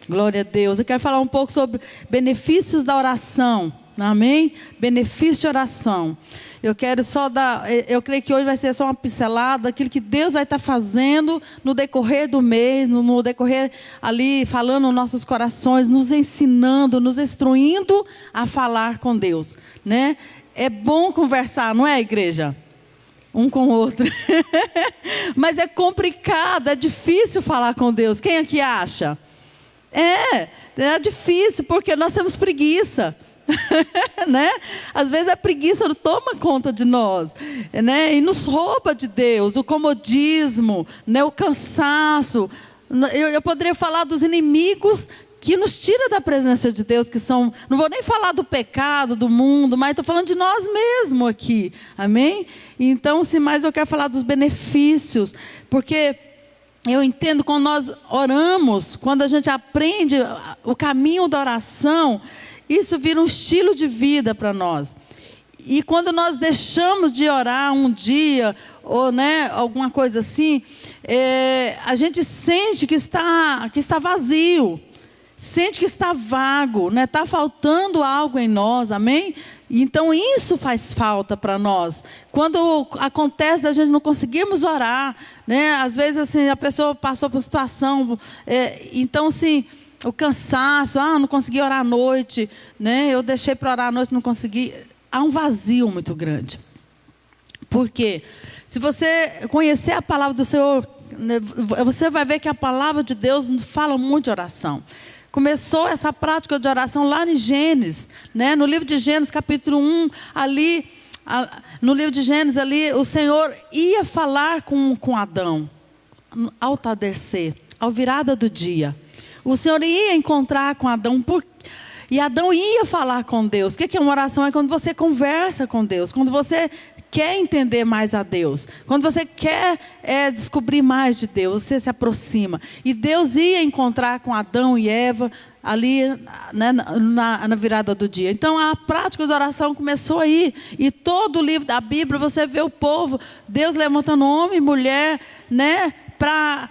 Glória a Deus. Eu quero falar um pouco sobre benefícios da oração. Amém? Benefício de oração. Eu quero só eu creio que hoje vai ser só uma pincelada daquilo que Deus vai estar fazendo no decorrer do mês, no decorrer ali, falando nos nossos corações, nos ensinando, nos instruindo a falar com Deus, né? É bom conversar, não é, igreja? Um com o outro. Mas é complicado, é difícil falar com Deus. Quem aqui acha? É difícil, porque nós temos preguiça. Né? Às vezes a preguiça não toma conta de nós, né? E nos rouba de Deus, o comodismo, né? O cansaço. Eu poderia falar dos inimigos que nos tira da presença de Deus, que são, não vou nem falar do pecado, do mundo, mas estou falando de nós mesmos aqui, amém? Então, se mais eu quero falar dos benefícios, porque eu entendo quando nós oramos, quando a gente aprende o caminho da oração, isso vira um estilo de vida para nós. E quando nós deixamos de orar um dia, ou né, alguma coisa assim, a gente sente que está vazio, sente que está vago, né? Está faltando algo em nós, amém? Então isso faz falta para nós. Quando acontece da gente não conseguirmos orar, né? Às vezes assim, a pessoa passou por situação, então assim, o cansaço, não consegui orar à noite, né? Eu deixei para orar à noite, não consegui. Há um vazio muito grande. Por quê? Se você conhecer a palavra do Senhor, né, você vai ver que a palavra de Deus fala muito de oração. Começou essa prática de oração lá em Gênesis, né? No livro de Gênesis, capítulo 1, ali, no livro de Gênesis, ali, o Senhor ia falar com Adão, ao tardecer, ao virada do dia. O Senhor ia encontrar com Adão, e Adão ia falar com Deus. O que é uma oração? É quando você conversa com Deus, quando você quer entender mais a Deus, quando você quer descobrir mais de Deus, você se aproxima. E Deus ia encontrar com Adão e Eva ali, né, na virada do dia. Então a prática da oração começou aí. E todo o livro da Bíblia você vê o povo, Deus levantando homem e mulher, né, para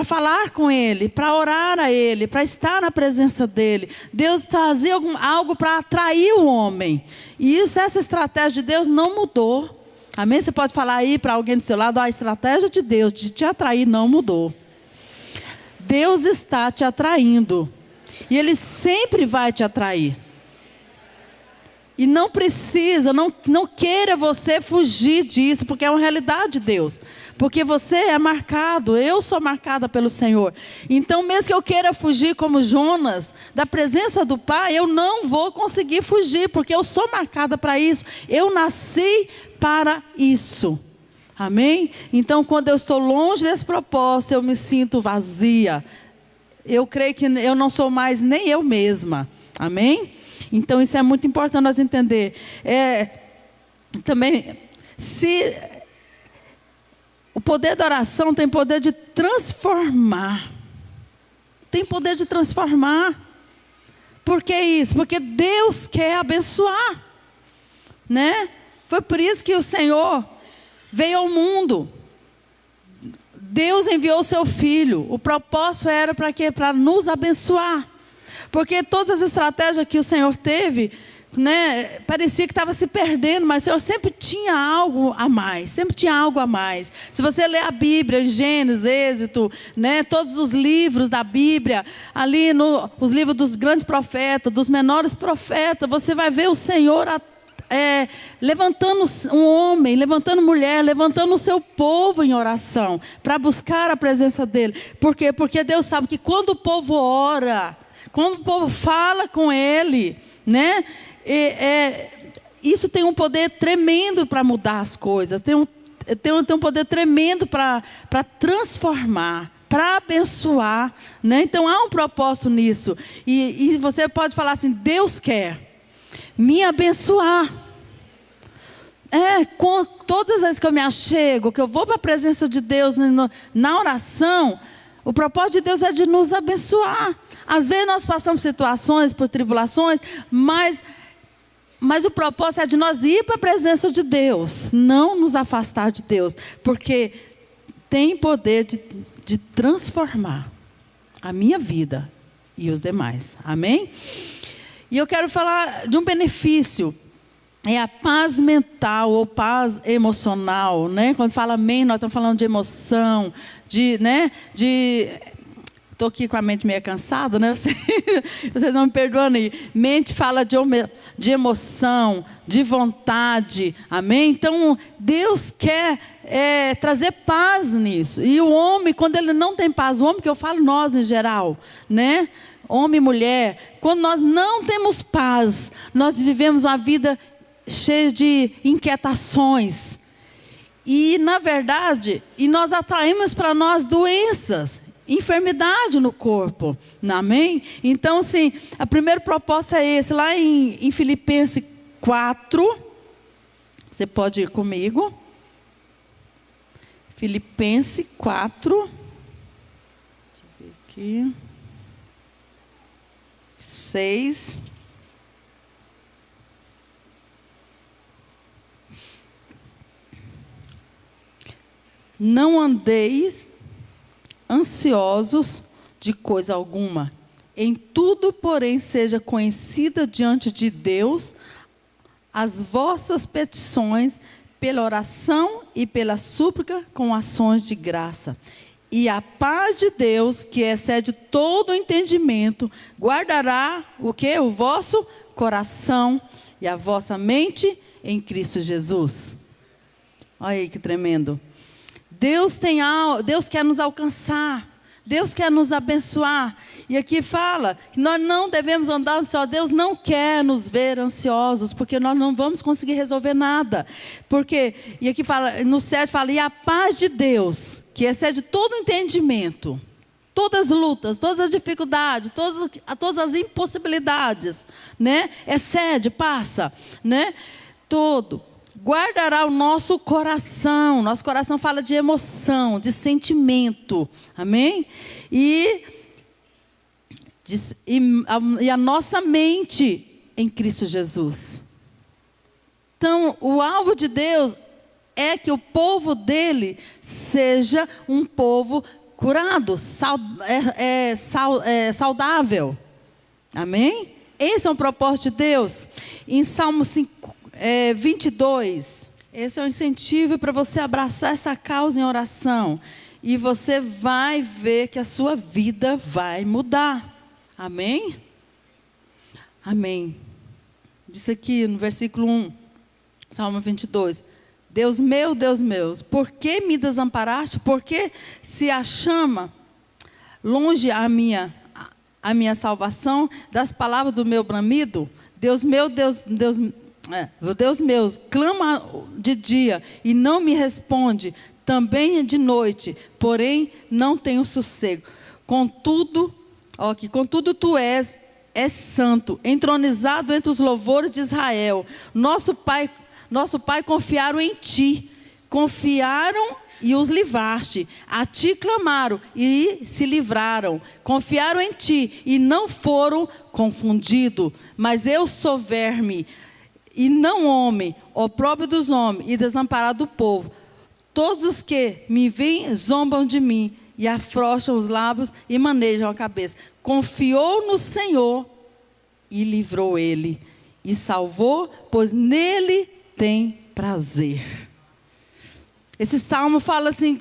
falar com Ele, para orar a Ele, para estar na presença dEle. Deus fazia algo para atrair o homem. E essa estratégia de Deus não mudou. Amém? Você pode falar aí para alguém do seu lado, a estratégia de Deus de te atrair não mudou. Deus está te atraindo. E Ele sempre vai te atrair. E não precisa, não queira você fugir disso, porque é uma realidade de Deus. Porque você é marcado, eu sou marcada pelo Senhor. Então mesmo que eu queira fugir como Jonas, da presença do Pai, eu não vou conseguir fugir, porque eu sou marcada para isso. Eu nasci para isso. Amém? Então quando eu estou longe desse propósito, eu me sinto vazia. Eu creio que eu não sou mais nem eu mesma. Amém? Então isso é muito importante nós entender. Também, se o poder da oração tem poder de transformar. Tem poder de transformar. Por que isso? Porque Deus quer abençoar, né? Foi por isso que o Senhor veio ao mundo. Deus enviou o seu Filho. O propósito era para quê? Para nos abençoar. Porque todas as estratégias que o Senhor teve, né, parecia que estava se perdendo, mas o Senhor sempre tinha algo a mais, sempre tinha algo a mais. Se você ler a Bíblia, em Gênesis, Êxodo, né, todos os livros da Bíblia, ali os livros dos grandes profetas, dos menores profetas, você vai ver o Senhor levantando um homem, levantando mulher, levantando o seu povo em oração, para buscar a presença dEle. Por quê? Porque Deus sabe que quando o povo ora, quando o povo fala com Ele, né? Isso tem um poder tremendo para mudar as coisas. Tem um poder tremendo para transformar, para abençoar, né? Então há um propósito nisso. E você pode falar assim: Deus quer me abençoar. Com todas as vezes que eu me achego, que eu vou para a presença de Deus na oração, o propósito de Deus é de nos abençoar. Às vezes nós passamos situações, por tribulações, mas o propósito é de nós ir para a presença de Deus, não nos afastar de Deus, porque tem poder de transformar. a minha vida e os demais. Amém? E eu quero falar de um benefício. É a paz mental ou paz emocional, né? Quando fala amém, nós estamos falando de emoção, estou aqui com a mente meio cansada, né? Vocês não me perdoam aí. Mente fala de emoção, de vontade, amém? Então, Deus quer trazer paz nisso. E o homem, quando ele não tem paz, o homem que eu falo nós em geral, né? Homem e mulher, quando nós não temos paz, nós vivemos uma vida cheia de inquietações. E, na verdade, nós atraímos para nós doenças, enfermidade no corpo, amém? Então, assim, a primeira proposta é esse, lá em Filipenses 4, você pode ir comigo, Filipenses 4, deixa eu ver aqui, 6, não andeis ansiosos de coisa alguma. Em tudo, porém, seja conhecida diante de Deus as vossas petições pela oração e pela súplica com ações de graça. E a paz de Deus, que excede todo o entendimento, guardará o quê? O vosso coração e a vossa mente em Cristo Jesus. Olha aí que tremendo. Deus quer nos alcançar, Deus quer nos abençoar. E aqui fala que nós não devemos andar ansiosos. Deus não quer nos ver ansiosos, porque nós não vamos conseguir resolver nada. E aqui fala, no 7 fala, e a paz de Deus, que excede todo entendimento, todas as lutas, todas as dificuldades, todas as impossibilidades, né? Excede, passa, né? Todo. Guardará o nosso coração fala de emoção, de sentimento, amém? E a nossa mente em Cristo Jesus. Então, o alvo de Deus é que o povo dele seja um povo curado, saudável, amém? Esse é um propósito de Deus. Em Salmo 22, esse é um incentivo para você abraçar essa causa em oração, e você vai ver que a sua vida vai mudar, amém? Amém. Diz aqui no versículo 1, Salmo 22, Deus meu, por que me desamparaste? Por que se achama longe a minha salvação das palavras do meu bramido? Deus meu, Deus meu, clama de dia e não me responde, também de noite, porém não tenho sossego. Contudo tu és santo, entronizado entre os louvores de Israel. Nosso pai confiaram em ti, confiaram e os livraste. A ti clamaram e se livraram. Confiaram em ti e não foram confundidos. Mas eu sou verme e não homem, opróbrio dos homens e desamparado do povo. Todos os que me veem zombam de mim e afrouxam os lábios e manejam a cabeça. Confiou no Senhor e livrou ele, e salvou, pois nele tem prazer. Esse salmo fala assim,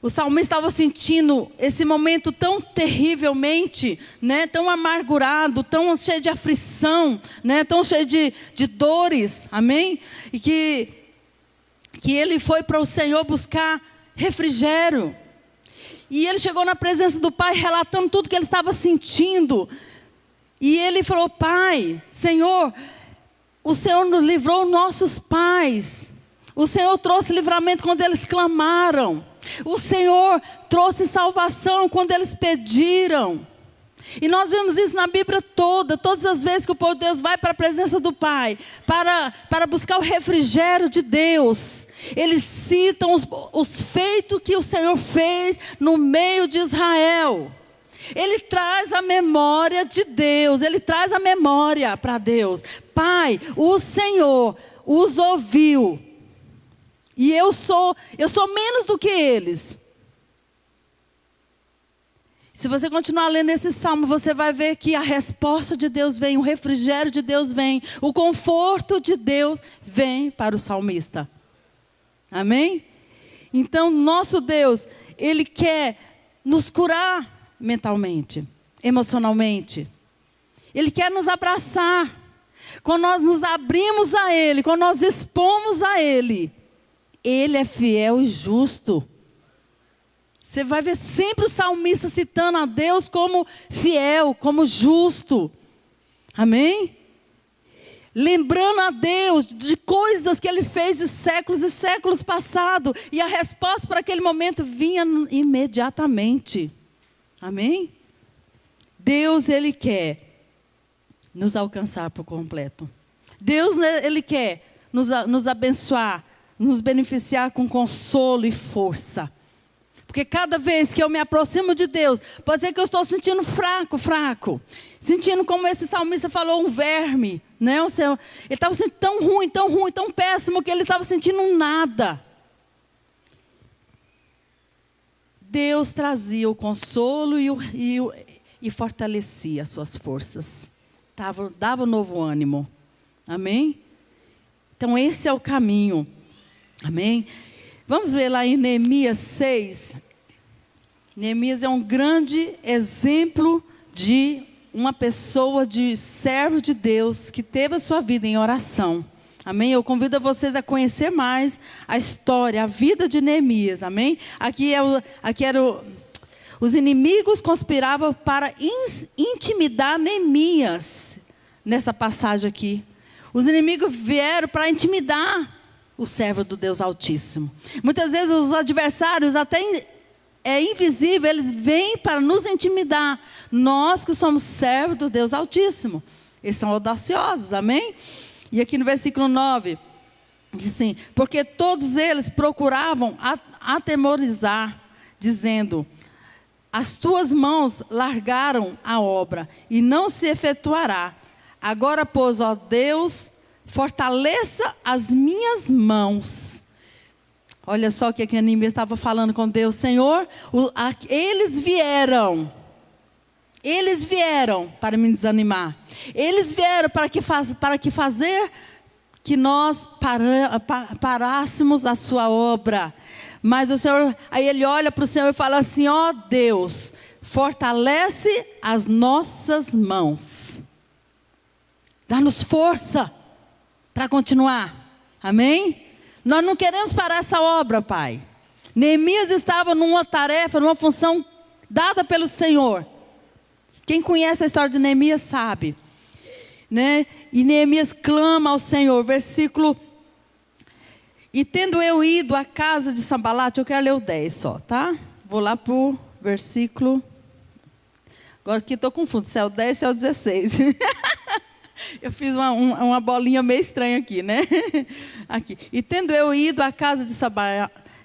o salmista estava sentindo esse momento tão terrivelmente, né, tão amargurado, tão cheio de aflição, né, tão cheio de dores, amém? E que ele foi para o Senhor buscar refrigério. E ele chegou na presença do Pai, relatando tudo que ele estava sentindo. E ele falou, Pai, Senhor, o Senhor nos livrou nossos pais. O Senhor trouxe livramento quando eles clamaram. O Senhor trouxe salvação quando eles pediram. E nós vemos isso na Bíblia todas as vezes que o povo de Deus vai para a presença do Pai, para buscar o refrigério de Deus. Eles citam os feitos que o Senhor fez no meio de Israel. Ele traz a memória de Deus, ele traz a memória para Deus. Pai, o Senhor os ouviu. E eu sou menos do que eles. Se você continuar lendo esse salmo, você vai ver que a resposta de Deus vem, o refrigério de Deus vem, o conforto de Deus vem para o salmista. Amém? Então, nosso Deus, Ele quer nos curar mentalmente, emocionalmente. Ele quer nos abraçar. Quando nós nos abrimos a Ele, quando nós expomos a Ele, Ele é fiel e justo. Você vai ver sempre o salmista citando a Deus como fiel, como justo. Amém? Lembrando a Deus de coisas que Ele fez em séculos e séculos passados. E a resposta para aquele momento vinha imediatamente. Amém? Deus, Ele quer nos alcançar por completo. Deus, Ele quer nos abençoar, nos beneficiar com consolo e força. Porque cada vez que eu me aproximo de Deus, pode ser que eu estou sentindo fraco. Sentindo como esse salmista falou, um verme. Né? Ele estava sentindo tão ruim, tão péssimo, que ele estava sentindo nada. Deus trazia o consolo e fortalecia as suas forças. Dava um novo ânimo. Amém? Então esse é o caminho. Amém? Vamos ver lá em Neemias 6. Neemias é um grande exemplo de uma pessoa, de servo de Deus, que teve a sua vida em oração. Amém? Eu convido vocês a conhecer mais a história, a vida de Neemias. Amém? Os inimigos conspiravam para intimidar Neemias. Nessa passagem aqui. Os inimigos vieram para intimidar o servo do Deus Altíssimo. Muitas vezes os adversários, até invisível, eles vêm para nos intimidar. Nós que somos servos do Deus Altíssimo. Eles são audaciosos, amém? E aqui no versículo 9, diz assim: porque todos eles procuravam atemorizar, dizendo: as tuas mãos largaram a obra, e não se efetuará. Agora, pois, ó Deus, fortaleça as minhas mãos. Olha só o que a Neemias estava falando com Deus. Senhor, eles vieram para me desanimar. Eles vieram para que fazer que nós parássemos a sua obra. Mas o Senhor, aí ele olha para o Senhor e fala assim: ó Deus, fortalece as nossas mãos. Dá-nos força para continuar. Amém? Nós não queremos parar essa obra, Pai. Neemias estava numa tarefa, numa função dada pelo Senhor. Quem conhece a história de Neemias sabe. Né? E Neemias clama ao Senhor. Versículo: e tendo eu ido à casa de Sambalate, eu quero ler o 10 só, tá? Vou lá para o versículo. Agora aqui estou confuso, se é o 10, se é o 16. Eu fiz uma bolinha meio estranha aqui, né? Aqui. E tendo eu ido à casa de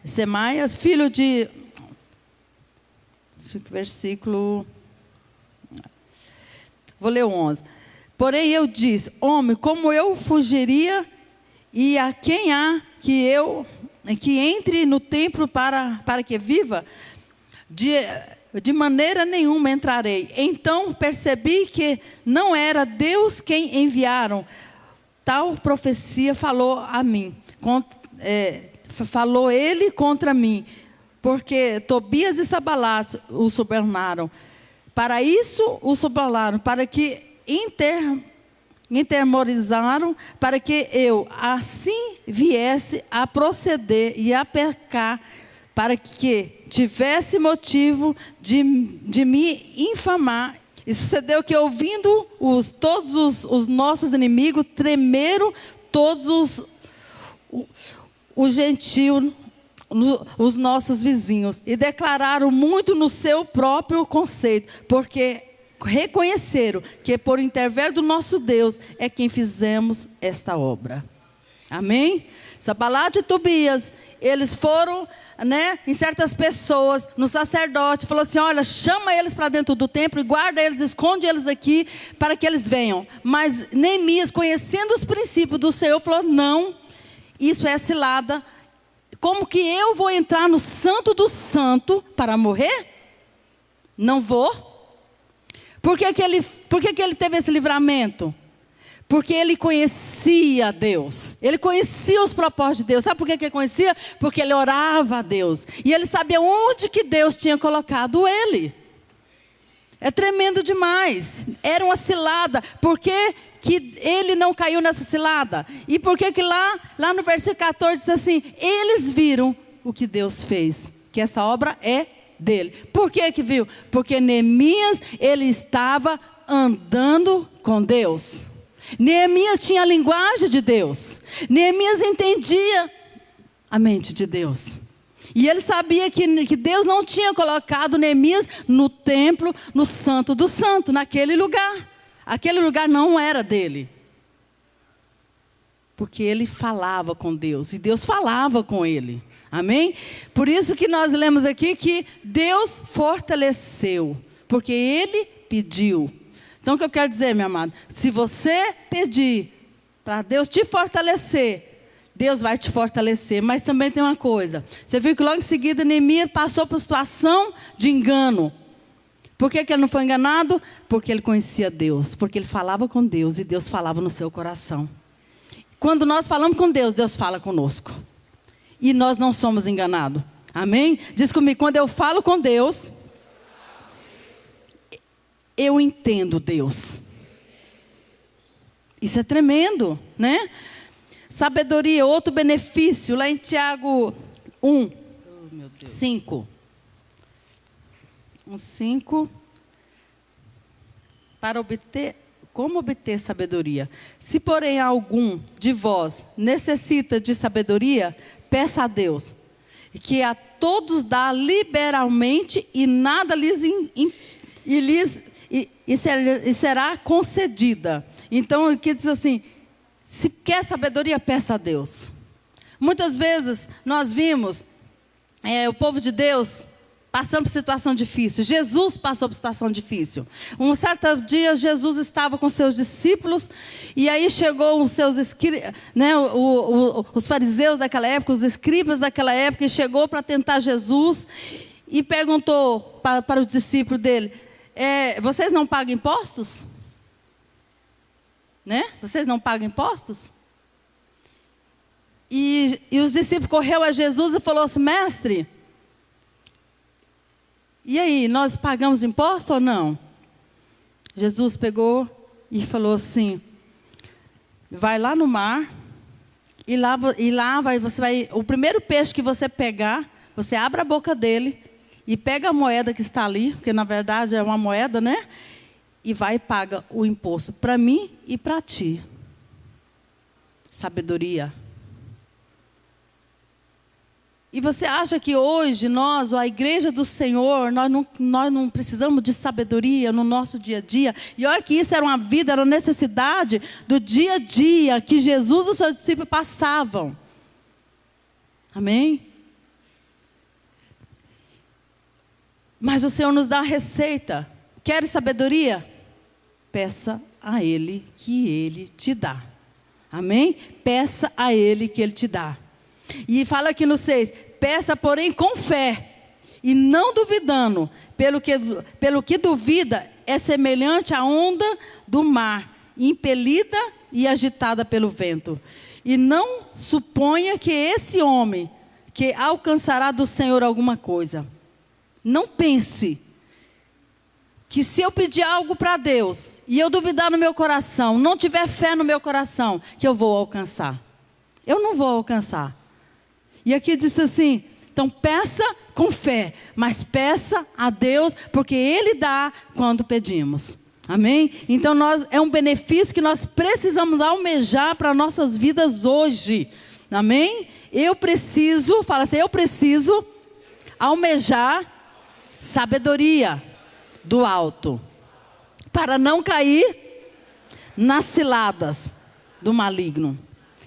Semaias, filho de... Versículo... Vou ler o 11. Porém eu disse: homem, como eu fugiria, e a quem há que entre no templo para que viva? De maneira nenhuma entrarei. Então percebi que não era Deus quem enviaram. Tal profecia falou a mim. Falou ele contra mim. Porque Tobias e Sambalate o subornaram. Para isso o subornaram. Para que intermorizaram. Para que eu assim viesse a proceder e a pecar. Para que tivesse motivo de me infamar. E sucedeu que, ouvindo todos os nossos inimigos, tremeram todos os gentios, os nossos vizinhos, e declararam muito no seu próprio conceito, porque reconheceram que por intermédio do nosso Deus é quem fizemos esta obra. Amém? Sambalate e Tobias, eles foram, né, em certas pessoas, no sacerdote, falou assim: olha, chama eles para dentro do templo e guarda eles, esconde eles aqui para que eles venham. Mas Neemias, conhecendo os princípios do Senhor, falou: não, isso é cilada. Como que eu vou entrar no santo do santo para morrer? Não vou. Por que ele teve esse livramento? Porque ele conhecia Deus. Ele conhecia os propósitos de Deus. Sabe por que ele conhecia? Porque ele orava a Deus. E ele sabia onde que Deus tinha colocado ele. É tremendo demais. Era uma cilada. Por que ele não caiu nessa cilada? E por que lá no versículo 14 diz assim: eles viram o que Deus fez, que essa obra é dele. Por que viu? Porque Neemias, ele estava andando com Deus. Neemias tinha a linguagem de Deus. Neemias entendia a mente de Deus. E ele sabia que Deus não tinha colocado Neemias no templo, no Santo do Santo, naquele lugar. Aquele lugar não era dele. Porque ele falava com Deus e Deus falava com ele. Amém? Por isso que nós lemos aqui que Deus fortaleceu, porque ele pediu. Então o que eu quero dizer, meu amado? Se você pedir para Deus te fortalecer, Deus vai te fortalecer. Mas também tem uma coisa. Você viu que logo em seguida Neemias passou por uma situação de engano. Por que ele não foi enganado? Porque ele conhecia Deus. Porque ele falava com Deus e Deus falava no seu coração. Quando nós falamos com Deus, Deus fala conosco. E nós não somos enganados. Amém? Diz comigo, quando eu falo com Deus, eu entendo Deus. Isso é tremendo, né? Sabedoria, outro benefício, lá em Tiago 1, 5. 5. Como obter sabedoria? Se, porém, algum de vós necessita de sabedoria, peça a Deus, que a todos dá liberalmente e nada e será concedida. Então, aqui diz assim: se quer sabedoria, peça a Deus. Muitas vezes nós vimos o povo de Deus passando por situação difícil. Jesus passou por situação difícil. Um certo dia, Jesus estava com seus discípulos, e aí chegou os seus os fariseus daquela época, os escribas daquela época, e chegou para tentar Jesus, e perguntou para os discípulos dele: vocês não pagam impostos? Né? Vocês não pagam impostos? E os discípulos correu a Jesus e falou assim: mestre, e aí, nós pagamos imposto ou não? Jesus pegou e falou assim: vai lá no mar, e lá você vai, o primeiro peixe que você pegar, você abre a boca dele, e pega a moeda que está ali, porque na verdade é uma moeda, né? E vai e paga o imposto para mim e para ti. Sabedoria. E você acha que hoje nós, a igreja do Senhor, nós não precisamos de sabedoria no nosso dia a dia? E olha que isso era uma vida, era uma necessidade do dia a dia que Jesus e os seus discípulos passavam. Amém? Mas o Senhor nos dá a receita. Quer sabedoria? Peça a Ele que Ele te dá. Amém? Peça a Ele que Ele te dá. E fala aqui no 6, peça porém com fé, e não duvidando, pelo que duvida é semelhante à onda do mar, impelida e agitada pelo vento. E não suponha que esse homem, que alcançará do Senhor alguma coisa. Não pense que se eu pedir algo para Deus, e eu duvidar no meu coração, não tiver fé no meu coração, que eu vou alcançar. Eu não vou alcançar. E aqui diz assim: então peça com fé, mas peça a Deus, porque Ele dá quando pedimos. Amém? Então é um benefício que nós precisamos almejar para nossas vidas hoje. Amém? Fala assim, eu preciso almejar sabedoria do alto, para não cair nas ciladas do maligno.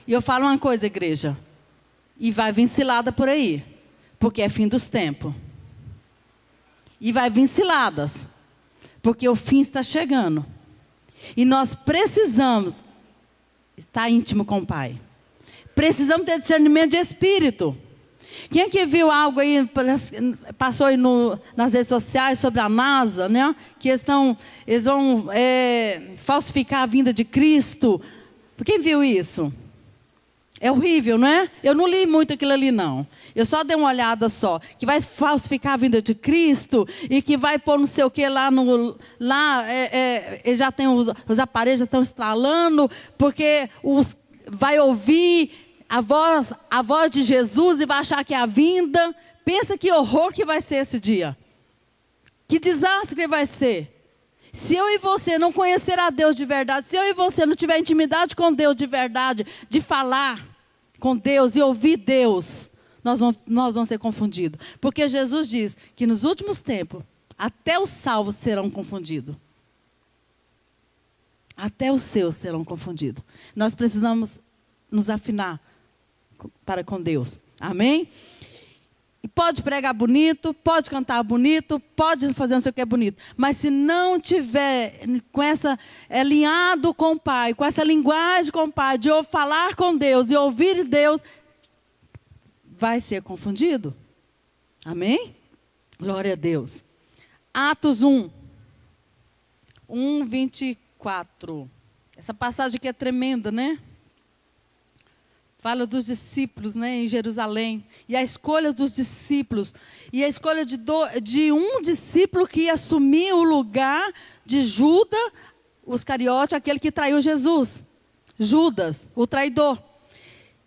E eu falo uma coisa, igreja, e vai vir cilada por aí, porque é fim dos tempos. E vai vir ciladas, porque o fim está chegando. E nós precisamos estar íntimo com o Pai. Precisamos ter discernimento de espírito. Quem é que viu algo aí, passou aí nas redes sociais sobre a NASA, né? Que eles vão falsificar a vinda de Cristo. Quem viu isso? É horrível, não é? Eu não li muito aquilo ali, não. Eu só dei uma olhada só. Que vai falsificar a vinda de Cristo e que vai pôr não sei o que lá. Já tem os aparelhos já estão estralando, porque vai ouvir a voz de Jesus e vai achar que é a vinda. Pensa que horror que vai ser esse dia. Que desastre que vai ser. Se eu e você não conhecer a Deus de verdade, se eu e você não tiver intimidade com Deus de verdade, de falar com Deus e ouvir Deus, nós vamos ser confundidos. Porque Jesus diz que nos últimos tempos, até os salvos serão confundidos. Até os seus serão confundidos. Nós precisamos nos afinar para com Deus. Amém? E pode pregar bonito, pode cantar bonito, pode fazer não sei o que é bonito. Mas se não tiver com alinhado com o Pai, com essa linguagem com o Pai, de falar com Deus e ouvir Deus, vai ser confundido. Amém? Glória a Deus. Atos 1:24. Essa passagem aqui é tremenda, né? Fala dos discípulos, né, em Jerusalém. E a escolha dos discípulos. E a escolha de um discípulo que ia assumir o lugar de Judas, o Iscariote, aquele que traiu Jesus. Judas, o traidor.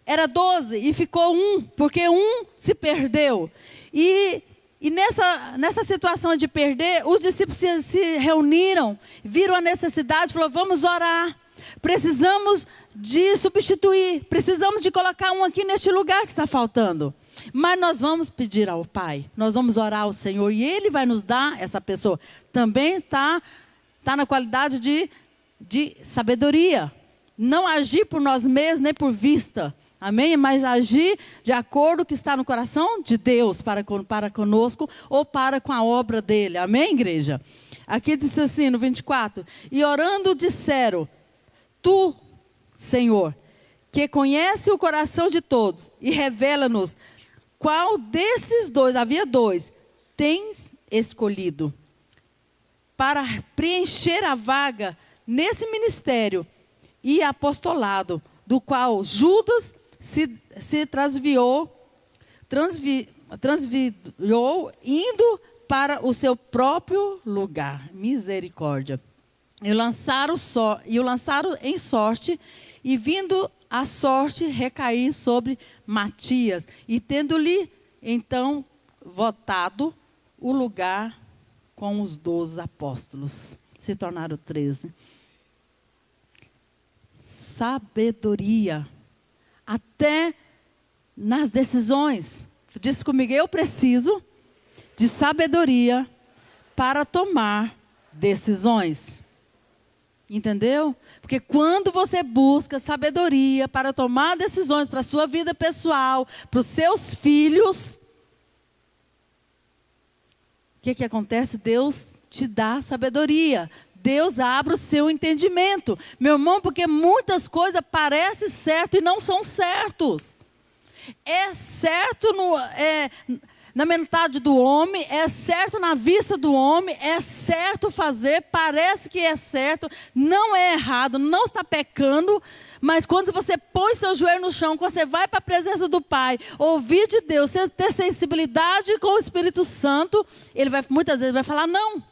Era 12 e ficou um, porque um se perdeu. E nessa situação de perder, os discípulos se reuniram, viram a necessidade, falaram, vamos orar. Precisamos de substituir, precisamos de colocar um aqui neste lugar que está faltando. Mas nós vamos pedir ao Pai, nós vamos orar ao Senhor e Ele vai nos dar essa pessoa. Também está na qualidade de sabedoria. Não agir por nós mesmos, nem por vista. Amém? Mas agir de acordo com o que está no coração de Deus para conosco ou para com a obra dele. Amém, igreja? Aqui diz assim no 24. E orando disseram, Tu, Senhor, que conhece o coração de todos e revela-nos qual desses dois, havia dois, tens escolhido para preencher a vaga nesse ministério e apostolado, do qual Judas se transviou indo para o seu próprio lugar. Misericórdia. E o lançaram em sorte, e vindo a sorte recair sobre Matias, e tendo-lhe então votado o lugar com os 12 apóstolos. Se tornaram 13. Sabedoria. Até nas decisões. Diz comigo, eu preciso de sabedoria para tomar decisões. Entendeu? Porque quando você busca sabedoria para tomar decisões para a sua vida pessoal, para os seus filhos, o que acontece? Deus te dá sabedoria. Deus abre o seu entendimento. Meu irmão, porque muitas coisas parecem certo e não são certos. É certo na mentalidade do homem, é certo na vista do homem, é certo fazer, parece que é certo, não é errado, não está pecando, mas quando você põe seu joelho no chão, quando você vai para a presença do Pai, ouvir de Deus, você ter sensibilidade com o Espírito Santo, ele muitas vezes vai falar não.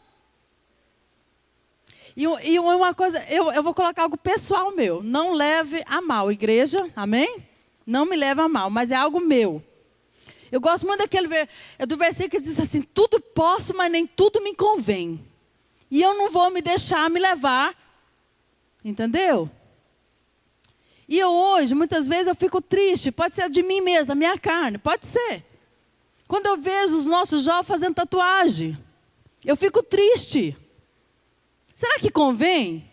E uma coisa, eu vou colocar algo pessoal meu, não leve a mal, igreja, amém? Não me leve a mal, mas é algo meu. Eu gosto muito do versículo que diz assim, tudo posso, mas nem tudo me convém. E eu não vou me deixar me levar. Entendeu? E hoje, muitas vezes eu fico triste, pode ser de mim mesmo, da minha carne, pode ser. Quando eu vejo os nossos jovens fazendo tatuagem, eu fico triste. Será que convém?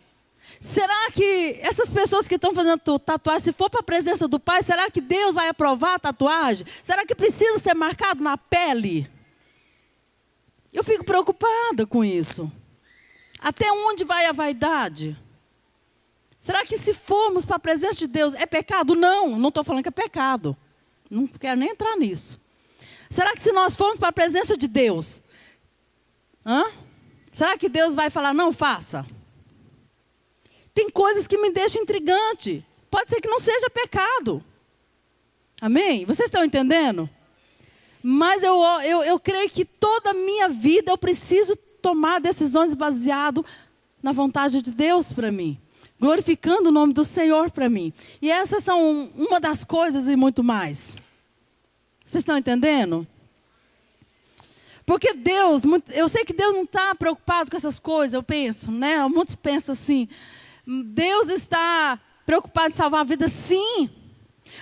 Será que essas pessoas que estão fazendo tatuagem, se for para a presença do Pai, será que Deus vai aprovar a tatuagem? Será que precisa ser marcado na pele? Eu fico preocupada com isso. Até onde vai a vaidade? Será que se formos para a presença de Deus, é pecado? Não estou falando que é pecado. Não quero nem entrar nisso. Será que se nós formos para a presença de Deus, será que Deus vai falar, não faça? Tem coisas que me deixam intrigante. Pode ser que não seja pecado. Amém? Vocês estão entendendo? Mas eu creio que toda a minha vida eu preciso tomar decisões baseadas na vontade de Deus para mim. Glorificando o nome do Senhor para mim. E essas são uma das coisas e muito mais. Vocês estão entendendo? Porque Deus, eu sei que Deus não está preocupado com essas coisas, eu penso, né? Muitos pensam assim, Deus está preocupado em salvar a vida, sim.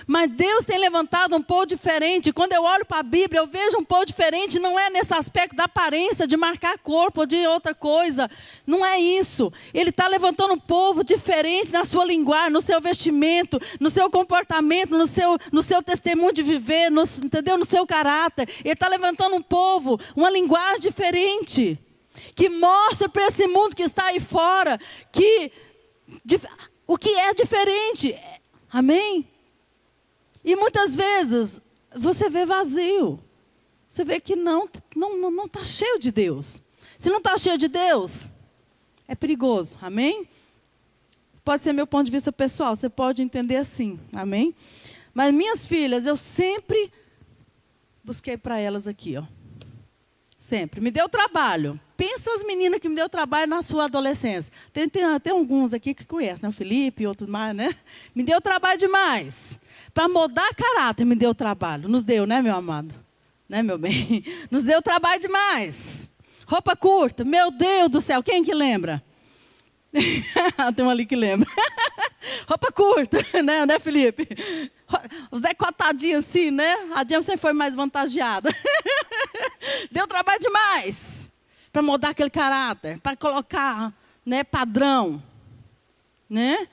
Mas Deus tem levantado um povo diferente. Quando eu olho para a Bíblia, eu vejo um povo diferente. Não é nesse aspecto da aparência, de marcar corpo ou de outra coisa. Não é isso. Ele está levantando um povo diferente na sua linguagem, no seu vestimento, no seu comportamento, no seu testemunho de viver, entendeu? No seu caráter. Ele está levantando um povo, uma linguagem diferente. Que mostra para esse mundo que está aí fora o que é diferente. Amém? E muitas vezes, você vê vazio. Você vê que não está cheio de Deus. Se não está cheio de Deus, é perigoso. Amém? Pode ser meu ponto de vista pessoal. Você pode entender assim. Amém? Mas minhas filhas, eu sempre busquei para elas aqui, ó. Sempre. Me deu trabalho. Pensa as meninas que me deu trabalho na sua adolescência. Tem alguns aqui que conhecem, né? O Felipe e outros mais, né? Me deu trabalho demais. Para moldar caráter me deu trabalho. Nos deu, né, meu amado? Né, meu bem? Nos deu trabalho demais. Roupa curta. Meu Deus do céu. Quem que lembra? Tem um ali que lembra. Roupa curta, né, Felipe? Os decotadinhos assim, né? A Diana sempre foi mais vantageada. Deu trabalho demais. Para moldar aquele caráter. Para colocar, né, padrão. Né?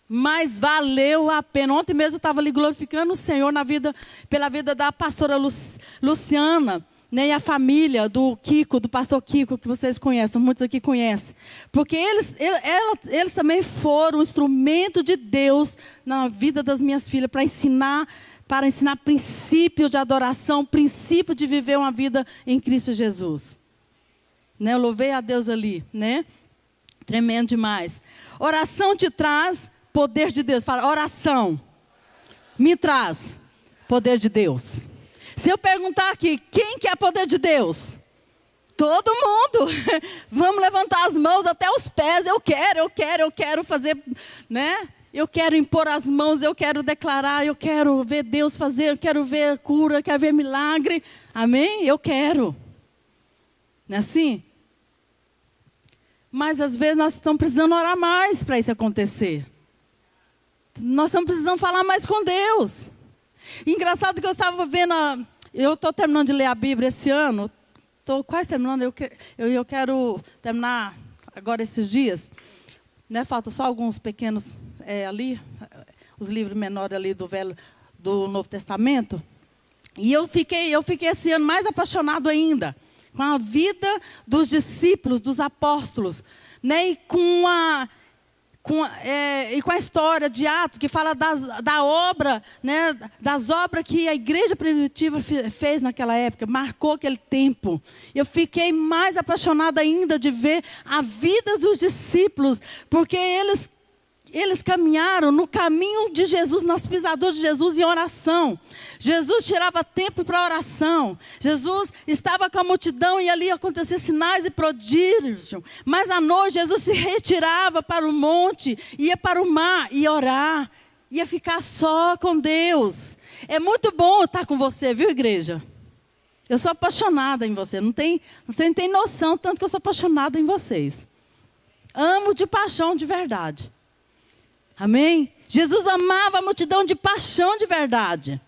Mas valeu a pena. Ontem mesmo eu estava ali glorificando o Senhor pela vida da pastora Luciana, né, e a família do Kiko, do pastor Kiko, que vocês conhecem, muitos aqui conhecem. Porque eles também foram um instrumento de Deus na vida das minhas filhas para ensinar princípios de adoração, princípio de viver uma vida em Cristo Jesus. Né, eu louvei a Deus ali, né? Tremendo demais. Oração te traz poder de Deus. Fala, oração me traz poder de Deus. Se eu perguntar aqui, quem quer poder de Deus? Todo mundo. Vamos levantar as mãos até os pés. Eu quero fazer, né? Eu quero impor as mãos, eu quero declarar, eu quero ver Deus fazer, eu quero ver cura, eu quero ver milagre. Amém? Eu quero. Não é assim? Mas às vezes nós estamos precisando orar mais para isso acontecer. Nós estamos precisando falar mais com Deus. Engraçado que eu estava vendo, eu estou terminando de ler a Bíblia esse ano, estou quase terminando, eu quero terminar agora esses dias. Né, faltam só alguns pequenos ali, os livros menores ali do Novo Testamento. E eu fiquei esse ano mais apaixonado ainda com a vida dos discípulos, dos apóstolos, né, e com a história de Atos, que fala da obra, né, das obras que a igreja primitiva fez naquela época, marcou aquele tempo. Eu fiquei mais apaixonada ainda de ver a vida dos discípulos, porque eles caminharam no caminho de Jesus, nas pisaduras de Jesus em oração. Jesus tirava tempo para oração. Jesus estava com a multidão e ali aconteciam sinais e prodígios. Mas à noite Jesus se retirava para o monte, ia para o mar e orar. Ia ficar só com Deus. É muito bom estar com você, viu, igreja? Eu sou apaixonada em você. Você não tem noção tanto que eu sou apaixonada em vocês. Amo de paixão de verdade. Amém? Jesus amava a multidão de paixão de verdade.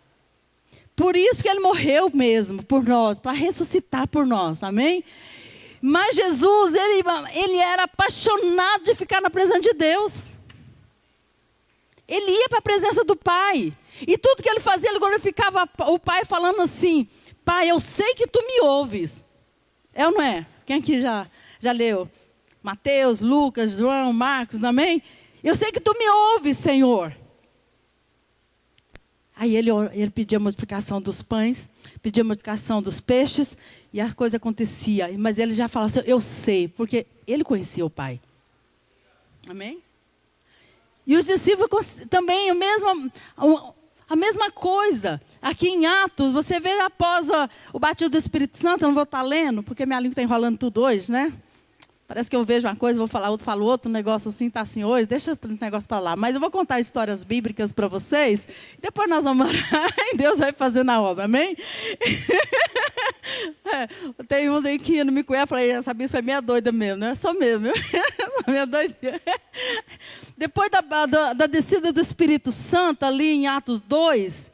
Por isso que Ele morreu mesmo por nós, para ressuscitar por nós. Amém? Mas Jesus, ele era apaixonado de ficar na presença de Deus. Ele ia para a presença do Pai. E tudo que Ele fazia, Ele glorificava o Pai falando assim, Pai, eu sei que Tu me ouves. É ou não é? Quem aqui já leu? Mateus, Lucas, João, Marcos, amém? Eu sei que Tu me ouves, Senhor. Aí ele pedia a multiplicação dos pães, pedia a multiplicação dos peixes, e a coisa acontecia. Mas ele já falava assim, eu sei, porque ele conhecia o Pai. Amém? E os discípulos também, a mesma coisa. Aqui em Atos, você vê após o batismo do Espírito Santo, eu não vou estar lendo, porque minha língua está enrolando tudo hoje, né? Parece que eu vejo uma coisa, vou falar outra, falo outro, um negócio assim, está assim hoje, deixa o negócio para lá. Mas eu vou contar histórias bíblicas para vocês, depois nós vamos orar e Deus vai fazer na obra, amém? Tem uns aí que não me conhecem, eu falei, essa bispa é meia doida mesmo, né? Sou mesmo, meia doida. Depois da descida do Espírito Santo, ali em Atos 2,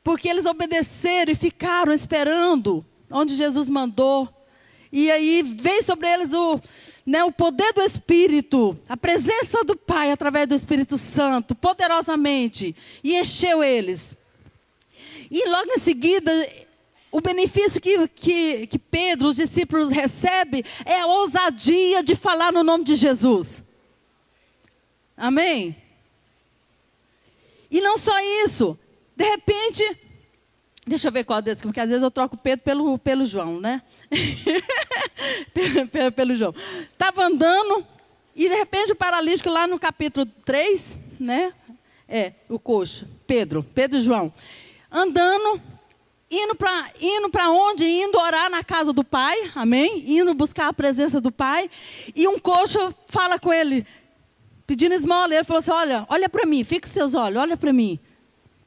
porque eles obedeceram e ficaram esperando onde Jesus mandou. E aí veio sobre eles o poder do Espírito, a presença do Pai através do Espírito Santo, poderosamente, e encheu eles. E logo em seguida, o benefício que Pedro, os discípulos recebem, é a ousadia de falar no nome de Jesus. Amém? E não só isso, de repente, deixa eu ver qual desses, porque às vezes eu troco Pedro pelo João, né? pelo João. Estava andando e de repente o paralítico lá no capítulo 3, né? O coxo, Pedro e João. Andando, indo para onde? Indo orar na casa do Pai, amém? Indo buscar a presença do Pai. E um coxo fala com ele, pedindo esmola. Ele falou assim, olha para mim, fixe seus olhos, olha para mim.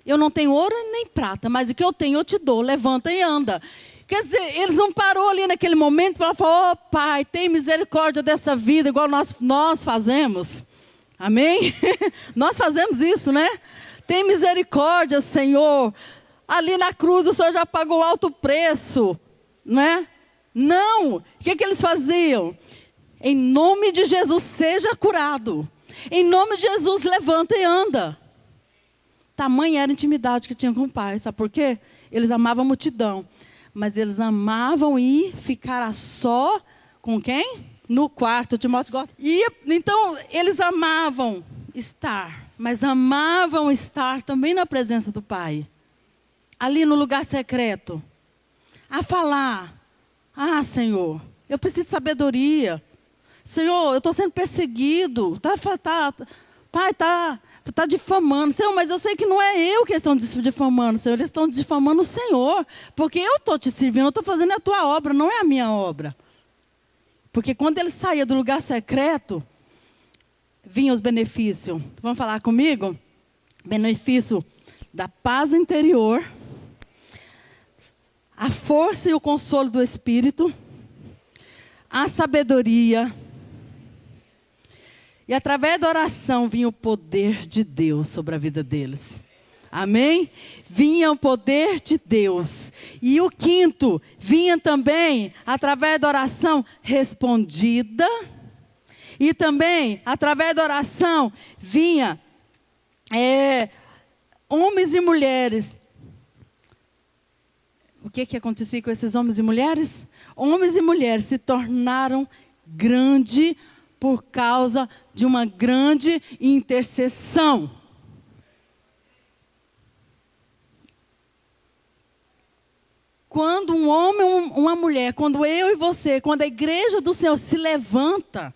Eu não tenho ouro nem prata, mas o que eu tenho eu te dou, levanta e anda. Quer dizer, eles não pararam ali naquele momento para falar, oh Pai, tem misericórdia dessa vida, igual nós fazemos. Amém? Nós fazemos isso, né? Tem misericórdia, Senhor. Ali na cruz o Senhor já pagou alto preço, né? Não. O que eles faziam? Em nome de Jesus, seja curado. Em nome de Jesus, levanta e anda. Tamanha era a intimidade que tinham com o Pai. Sabe por quê? Eles amavam a multidão. Mas eles amavam ir ficar a só com quem? No quarto. Timóteo gosta. E então, eles amavam estar. Mas amavam estar também na presença do Pai. Ali no lugar secreto. A falar. Ah, Senhor, eu preciso de sabedoria. Senhor, eu estou sendo perseguido. Pai, está difamando. Senhor, mas eu sei que não é eu que estão difamando, Senhor. Eles estão difamando o Senhor. Porque eu estou te servindo, eu estou fazendo a tua obra, não é a minha obra. Porque quando ele saía do lugar secreto, vinham os benefícios. Vamos falar comigo? Benefício da paz interior, a força e o consolo do Espírito, a sabedoria. E através da oração vinha o poder de Deus sobre a vida deles. Amém? Vinha o poder de Deus. E o quinto, vinha também, através da oração respondida. E também, através da oração, vinha homens e mulheres. O que acontecia com esses homens e mulheres? Homens e mulheres se tornaram grandes por causa de uma grande intercessão. Quando um homem, uma mulher, quando eu e você, quando a igreja do Senhor se levanta,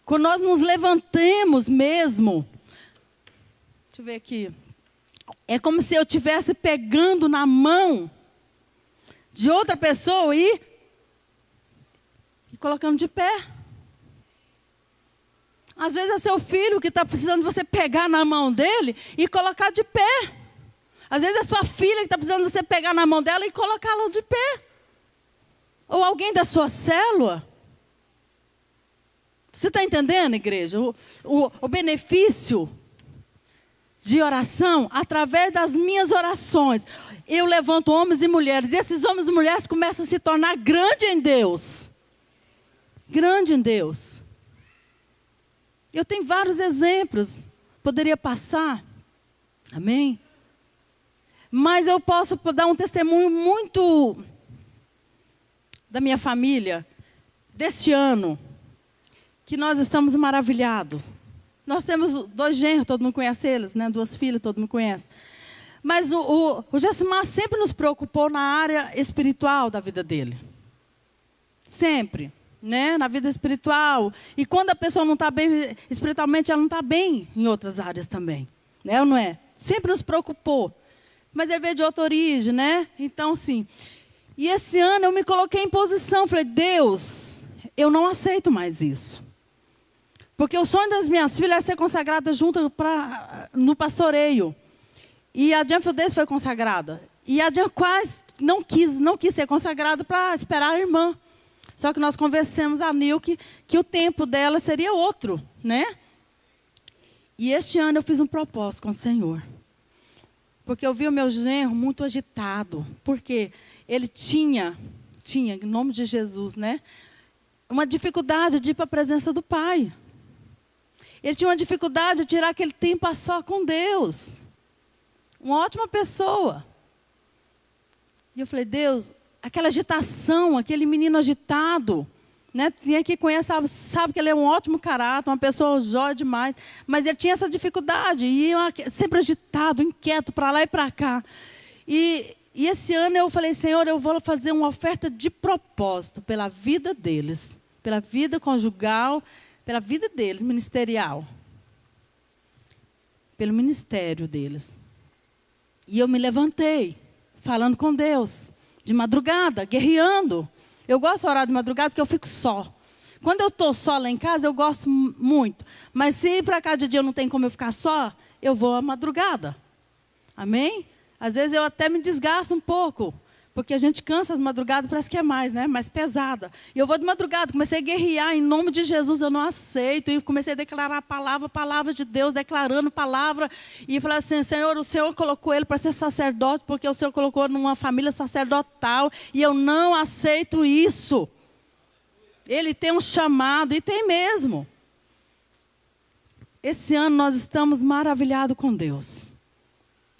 quando nós nos levantemos mesmo, deixa eu ver aqui, é como se eu estivesse pegando na mão de outra pessoa e colocando de pé. Às vezes é seu filho que está precisando de você pegar na mão dele e colocar de pé. Às vezes é sua filha que está precisando de você pegar na mão dela e colocá-la de pé. Ou alguém da sua célula. Você está entendendo, igreja? O benefício de oração, através das minhas orações. Eu levanto homens e mulheres. E esses homens e mulheres começam a se tornar grandes em Deus. Grande em Deus. Eu tenho vários exemplos. Poderia passar. Amém? Mas eu posso dar um testemunho muito da minha família, deste ano, que nós estamos maravilhados. Nós temos 2 genros, todo mundo conhece eles, né? 2 filhas, todo mundo conhece. Mas o Josimar sempre nos preocupou na área espiritual da vida dele. Sempre, né? Na vida espiritual. E quando a pessoa não está bem espiritualmente, ela não está bem em outras áreas também. Né ou não é? Sempre nos preocupou. Mas ele veio de outra origem, né? Então, sim. E esse ano eu me coloquei em posição. Falei, Deus, eu não aceito mais isso. Porque o sonho das minhas filhas é ser consagrada junto no pastoreio. E a Jan Fildes foi consagrada. E a Jan quase não quis ser consagrada para esperar a irmã. Só que nós convencemos a Nilke que o tempo dela seria outro, né? E este ano eu fiz um propósito com o Senhor. Porque eu vi o meu genro muito agitado. Porque ele tinha, em nome de Jesus, né? Uma dificuldade de ir para a presença do Pai. Ele tinha uma dificuldade de tirar aquele tempo a só com Deus. Uma ótima pessoa. E eu falei, Deus, aquela agitação, aquele menino agitado, né? Quem aqui conhece sabe que ele é um ótimo caráter, uma pessoa jóia demais, mas ele tinha essa dificuldade, e sempre agitado, inquieto, para lá e para cá. E esse ano eu falei, Senhor, eu vou fazer uma oferta de propósito pela vida deles, pela vida conjugal, pela vida deles, ministerial. Pelo ministério deles. E eu me levantei, falando com Deus, de madrugada, guerreando. Eu gosto de orar de madrugada porque eu fico só. Quando eu estou só lá em casa, eu gosto muito. Mas se para cada dia eu não tem como eu ficar só, eu vou à madrugada. Amém? Às vezes eu até me desgasto um pouco. Porque a gente cansa as madrugadas, parece que é mais, né? Mais pesada. E eu vou de madrugada, comecei a guerrear, em nome de Jesus eu não aceito. E comecei a declarar a palavra de Deus, declarando palavra. E falei assim, Senhor, o Senhor colocou ele para ser sacerdote, porque o Senhor colocou numa família sacerdotal. E eu não aceito isso. Ele tem um chamado, e tem mesmo. Esse ano nós estamos maravilhados com Deus.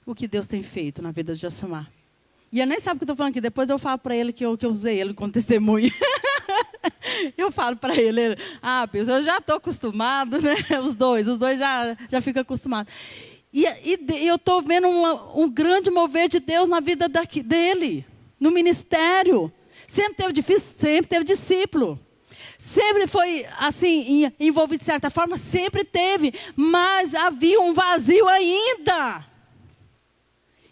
O que Deus tem feito na vida de Josimar. E eu nem sabe o que eu estou falando aqui. Depois eu falo para ele que eu usei ele como testemunho. Eu falo para ele, pessoal, eu já estou acostumado, né? Os dois já ficam acostumados. E eu estou vendo um grande mover de Deus na vida dele. No ministério. Sempre teve difícil, sempre teve discípulo. Sempre foi assim, envolvido de certa forma, sempre teve. Mas havia um vazio ainda.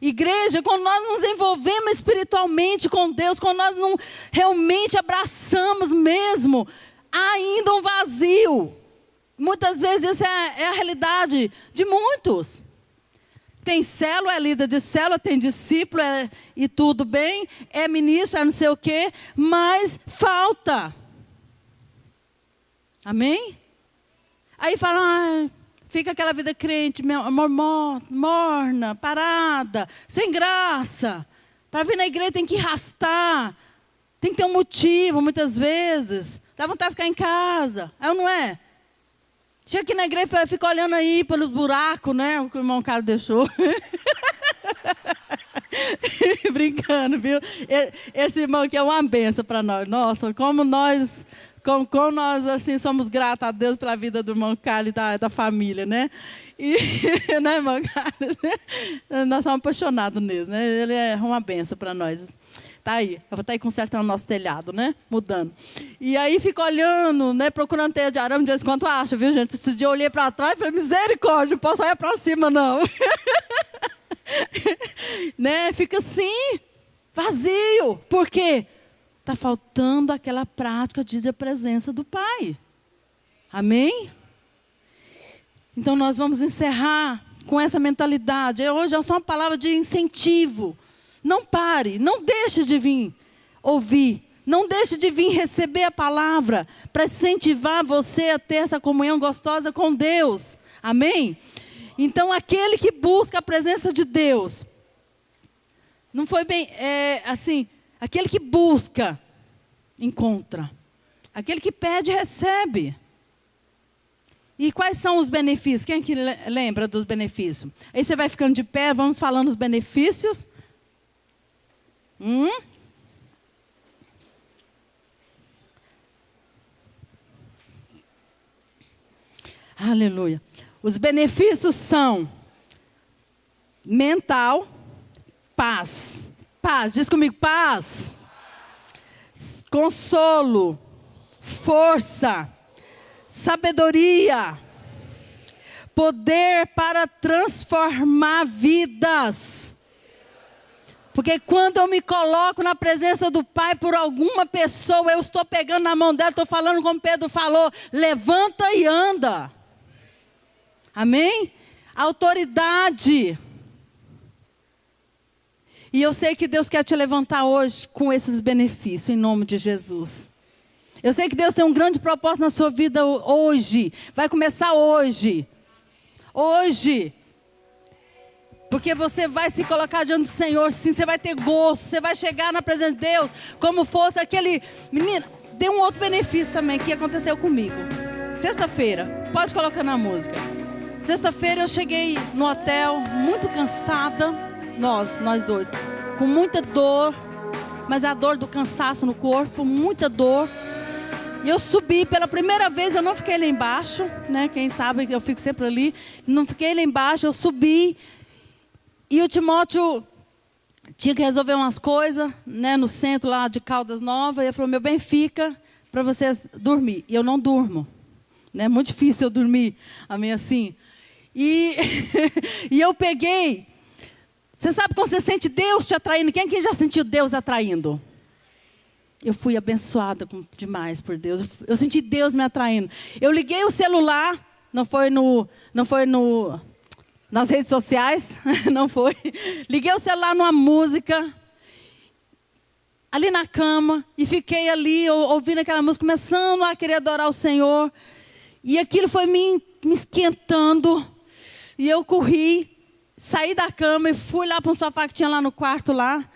Igreja, quando nós nos envolvemos espiritualmente com Deus, quando nós não realmente abraçamos mesmo, há ainda um vazio. Muitas vezes essa é a realidade de muitos. Tem célula, é líder de célula, tem discípulo, e tudo bem, é ministro, é não sei o quê, mas falta. Amém? Aí falam, fica aquela vida crente, morna, parada, sem graça. Para vir na igreja tem que arrastar. Tem que ter um motivo, muitas vezes. Dá vontade de ficar em casa. É ou não é? Chega aqui na igreja e fica olhando aí pelos buracos, né? O que o irmão Carlos deixou. Brincando, viu? Esse irmão aqui é uma benção para nós. Nossa, como nós assim, somos gratos a Deus pela vida do irmão Carlos e da família, né? E, né, irmão Carlos? Nós somos apaixonados nele, né? Ele é uma benção para nós. Tá aí, eu vou estar aí consertando o nosso telhado, né? Mudando. E aí fica olhando, né? Procurando teia de arame, de vez em quando acha, viu, gente? Esse dia eu olhei para trás e falei, misericórdia, não posso olhar para cima, não. Né? Fica assim, vazio. Por quê? Está faltando aquela prática de a presença do Pai. Amém? Então nós vamos encerrar com essa mentalidade. Hoje é só uma palavra de incentivo. Não pare, não deixe de vir ouvir. Não deixe de vir receber a palavra para incentivar você a ter essa comunhão gostosa com Deus. Amém? Então aquele que busca a presença de Deus, não foi bem, assim, aquele que busca, encontra. Aquele que pede, recebe. E quais são os benefícios? Quem que lembra dos benefícios? Aí você vai ficando de pé, vamos falando os benefícios. Aleluia. Os benefícios são mental, paz. Paz, diz comigo, paz. Consolo, força, sabedoria, poder para transformar vidas. Porque quando eu me coloco na presença do Pai por alguma pessoa, eu estou pegando na mão dela, estou falando como Pedro falou, levanta e anda. Amém? Autoridade. E eu sei que Deus quer te levantar hoje com esses benefícios, em nome de Jesus. Eu sei que Deus tem um grande propósito na sua vida hoje. Vai começar hoje. Hoje. Porque você vai se colocar diante do Senhor, sim, você vai ter gosto, você vai chegar na presença de Deus, como fosse aquele... Menina, tem um outro benefício também que aconteceu comigo. Sexta-feira, pode colocar na música. Sexta-feira eu cheguei no hotel, muito cansada, nós dois, com muita dor, mas a dor do cansaço no corpo, muita dor. E eu subi, pela primeira vez eu não fiquei lá embaixo, né? Quem sabe eu fico sempre ali, não fiquei lá embaixo, eu subi. E o Timóteo tinha que resolver umas coisas, né, no centro lá de Caldas Novas. E ele falou, meu bem, fica para vocês dormir. E eu não durmo. Né? É muito difícil eu dormir, amém, assim. E, e eu peguei. Você sabe quando você sente Deus te atraindo? Quem aqui já sentiu Deus atraindo? Eu fui abençoada demais por Deus. Eu senti Deus me atraindo. Eu liguei o celular, não foi nas redes sociais, não foi. Liguei o celular numa música, ali na cama, e fiquei ali ouvindo aquela música, começando a querer adorar o Senhor. E aquilo foi me esquentando. E eu corri, saí da cama e fui lá para um sofá que tinha lá no quarto lá.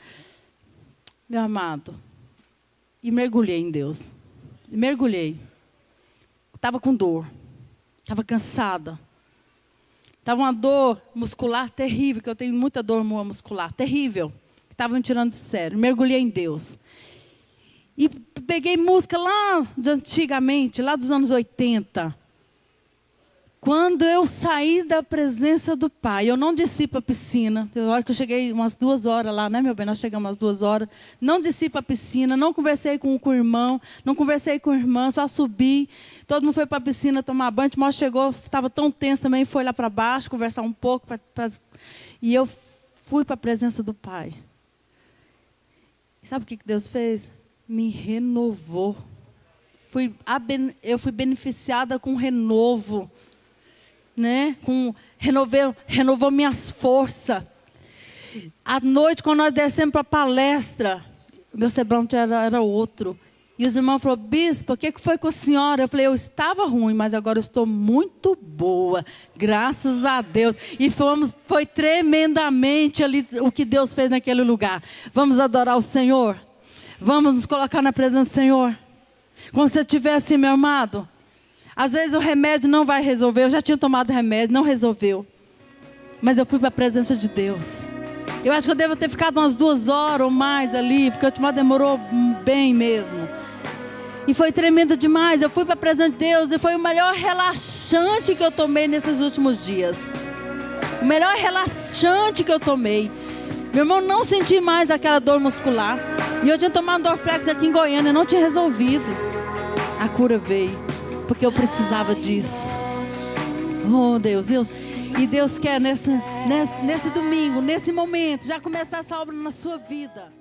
Meu amado. E mergulhei em Deus. Mergulhei. Estava com dor. Estava cansada. Estava uma dor muscular terrível, que eu tenho muita dor muscular, terrível. Estava me tirando de sério. Mergulhei em Deus. E peguei música lá de antigamente, lá dos anos 80. Quando eu saí da presença do Pai, eu não desci para a piscina. Eu acho que eu cheguei umas 2 horas lá, né, meu bem? Nós chegamos umas 2 horas. Não desci para a piscina, não conversei com o irmão, não conversei com a irmã, só subi. Todo mundo foi para a piscina tomar banho. O Timóteo chegou, estava tão tenso também, foi lá para baixo, conversar um pouco. E eu fui para a presença do Pai. E sabe o que Deus fez? Me renovou. Eu fui beneficiada com renovo. Né? Renovou minhas forças. À noite, quando nós descemos para a palestra, meu semblante era outro. E os irmãos falaram, bispo, o que foi com a senhora? Eu falei, eu estava ruim, mas agora eu estou muito boa. Graças a Deus. E foi tremendamente ali o que Deus fez naquele lugar. Vamos adorar o Senhor? Vamos nos colocar na presença do Senhor? Quando você estiver assim, meu amado, às vezes o remédio não vai resolver. Eu já tinha tomado remédio, não resolveu. Mas eu fui para a presença de Deus. Eu acho que eu devo ter ficado umas 2 horas ou mais ali, porque o Timóteo demorou bem mesmo. E foi tremendo demais. Eu fui para a presença de Deus e foi o melhor relaxante que eu tomei nesses últimos dias. O melhor relaxante que eu tomei. Meu irmão, não senti mais aquela dor muscular. E eu tinha tomado Dorflex aqui em Goiânia, eu não tinha resolvido. A cura veio. Porque eu precisava disso. Oh, Deus. E Deus quer nesse domingo, nesse momento, já começar essa obra na sua vida.